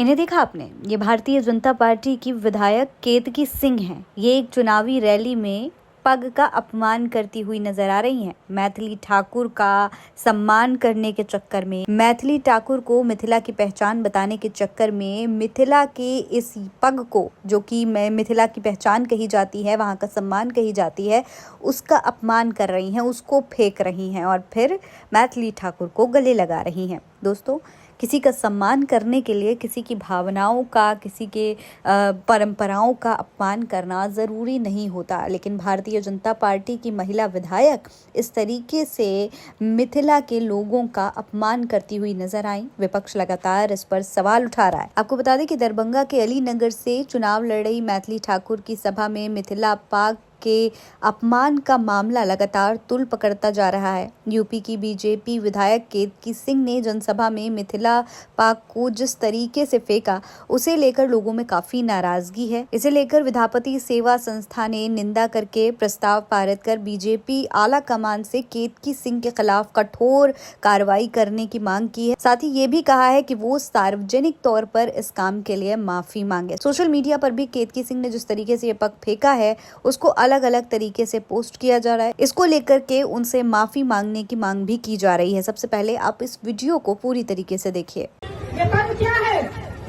इन्हें देखा आपने? ये भारतीय जनता पार्टी की विधायक केतकी सिंह हैं। ये एक चुनावी रैली में पग का अपमान करती हुई नजर आ रही हैं। मैथिली ठाकुर का सम्मान करने के चक्कर में, मैथिली ठाकुर को मिथिला की पहचान बताने के चक्कर में मिथिला के इस पग को, जो कि मिथिला की पहचान कही जाती है, वहां का सम्मान कही जाती है, उसका अपमान कर रही हैं, उसको फेंक रही हैं और फिर मैथिली ठाकुर को गले लगा रही हैं। दोस्तों, किसी का सम्मान करने के लिए किसी की भावनाओं का, किसी के परंपराओं का अपमान करना ज़रूरी नहीं होता, लेकिन भारतीय जनता पार्टी की महिला विधायक इस तरीके से मिथिला के लोगों का अपमान करती हुई नजर आई। विपक्ष लगातार इस पर सवाल उठा रहा है। आपको बता दें कि दरभंगा के अलीनगर से चुनाव लड़ रही मैथिली ठाकुर की सभा में मिथिला पाक के अपमान का मामला लगातार तूल पकड़ता जा रहा है। यूपी की बीजेपी विधायक केतकी सिंह ने जनसभा में मिथिला पाक को जिस तरीके से फेंका, उसे लेकर लोगों में काफी नाराजगी है। इसे लेकर विधापति सेवा संस्था ने निंदा करके प्रस्ताव पारित कर बीजेपी आला कमान से केतकी सिंह के खिलाफ कठोर कार्रवाई करने की मांग की है। साथ ही ये भी कहा है कि वो सार्वजनिक तौर पर इस काम के लिए माफी मांगे। सोशल मीडिया पर भी केतकी सिंह ने जिस तरीके से ये पग फेंका है, उसको अलग अलग तरीके से पोस्ट किया जा रहा है। इसको लेकर के उनसे माफी मांगने की मांग भी की जा रही है। सबसे पहले आप इस वीडियो को पूरी तरीके से देखिए। ये पद क्या है?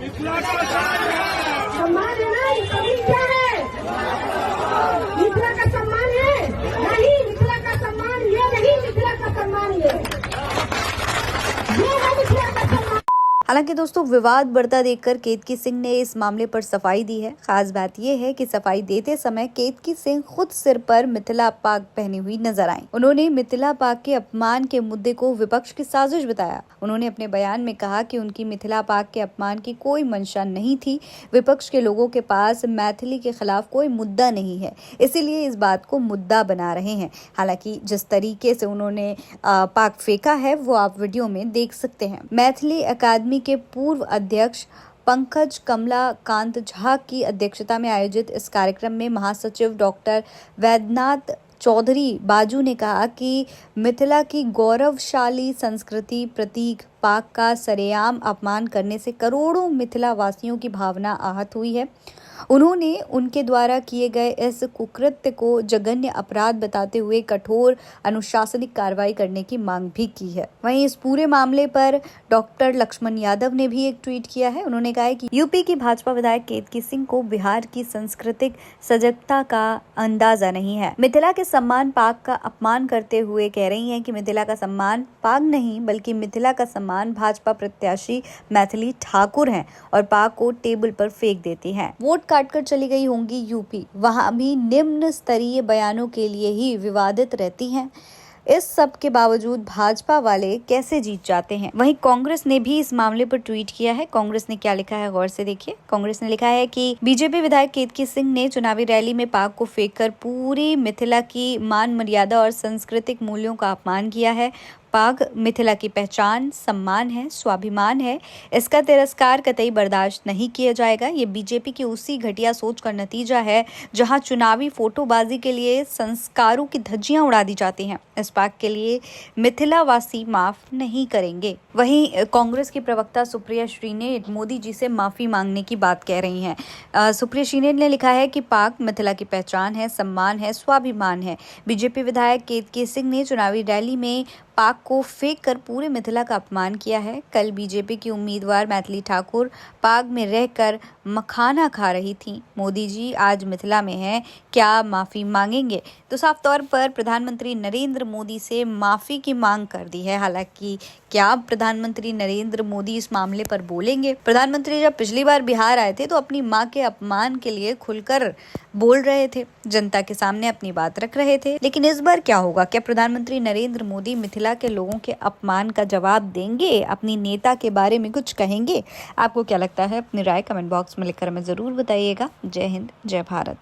सम्मान है ना? ये पद क्या है? मिथिला का सम्मान है? नहीं, मिथिला का सम्मान ये नहीं, मिथिला का सम्मान ये है मिथिला का सम्मान। हालांकि दोस्तों, विवाद बढ़ता देखकर केतकी सिंह ने इस मामले पर सफाई दी है। खास बात यह है कि सफाई देते समय केतकी सिंह खुद सिर पर मिथिला पाग पहनी हुई नजर आई। उन्होंने मिथिला पाग के अपमान के मुद्दे को विपक्ष की साजिश बताया। उन्होंने अपने बयान में कहा कि उनकी मिथिला पाग के अपमान की कोई मंशा नहीं थी। विपक्ष के लोगों के पास मैथिली के खिलाफ कोई मुद्दा नहीं है, इसीलिए इस बात को मुद्दा बना रहे हैं। हालांकि जिस तरीके से उन्होंने पाग फेंका है, वो आप वीडियो में देख सकते हैं। मैथिली अकादमी के पूर्व अध्यक्ष पंकज कमलाकांत झा की अध्यक्षता में आयोजित इस कार्यक्रम में महासचिव डॉक्टर वैद्यनाथ चौधरी बाजू ने कहा कि मिथिला की गौरवशाली संस्कृति प्रतीक पाक का सरेआम अपमान करने से करोड़ों मिथिला वासियों की भावना आहत हुई है। उन्होंने उनके द्वारा किए गए इस कुकृत्य को जघन्य अपराध बताते हुए कठोर अनुशासनिक कार्रवाई करने की मांग भी की है। वहीं इस पूरे मामले पर डॉक्टर लक्ष्मण यादव ने भी एक ट्वीट किया है। उन्होंने कहा है कि यूपी की भाजपा विधायक केतकी सिंह को बिहार की सांस्कृतिक सजगता का अंदाजा नहीं है। मिथिला के सम्मान पाक का अपमान करते हुए कह रही हैं कि मिथिला का सम्मान पाक नहीं, बल्कि मिथिला का सम्मान भाजपा प्रत्याशी मैथिली ठाकुर हैं और पाक को टेबल पर फेंक देती हैं। वोट काटकर चली गई होंगी यूपी, वहां भी निम्न स्तरीय बयानों के लिए ही विवादित रहती हैं। इस सब के बावजूद भाजपा वाले कैसे जीत जाते हैं। वहीं कांग्रेस ने भी इस मामले पर ट्वीट किया है। कांग्रेस ने क्या लिखा है, गौर से देखिए। कांग्रेस ने लिखा है कि बीजेपी विधायक केतकी सिंह ने चुनावी रैली में पाक को फेंककर पूरी मिथिला की मान मर्यादा और सांस्कृतिक मूल्यों का अपमान किया है। पाग मिथिला की पहचान, सम्मान है, स्वाभिमान है। इसका तिरस्कार कतई बर्दाश्त नहीं किया जाएगा। ये बीजेपी की उसी घटिया सोच का नतीजा है जहां चुनावी फोटोबाजी के लिए संस्कारों की धज्जियां उड़ा दी जाती हैं। इस पाग के लिए मिथिला वासी माफ नहीं करेंगे। वहीं कांग्रेस की प्रवक्ता सुप्रिया श्रीनेत मोदी जी से माफी मांगने की बात कह रही हैं। सुप्रिया श्रीनेत ने लिखा है कि पाक मिथिला की पहचान है, सम्मान है, स्वाभिमान है। बीजेपी विधायक केतकी सिंह ने चुनावी रैली में पाक को फेंक कर पूरे मिथिला का अपमान किया है। कल बीजेपी की उम्मीदवार मैथिली ठाकुर पाक में रहकर मखाना खा रही थी। मोदी जी आज मिथिला में हैं, क्या माफी मांगेंगे? तो साफ तौर पर प्रधानमंत्री नरेंद्र मोदी से माफी की मांग कर दी है। हालांकि क्या प्रधानमंत्री नरेंद्र मोदी इस मामले पर बोलेंगे? प्रधानमंत्री जब पिछली बार बिहार आए थे तो अपनी मां के अपमान के लिए खुलकर बोल रहे थे, जनता के सामने अपनी बात रख रहे थे। लेकिन इस बार क्या होगा? क्या प्रधानमंत्री नरेंद्र मोदी मिथिला के लोगों के अपमान का जवाब देंगे? अपनी नेता के बारे में कुछ कहेंगे? आपको क्या लगता है? अपनी राय कमेंट बॉक्स में लिखकर हमें जरूर बताइएगा। जय हिंद, जय भारत।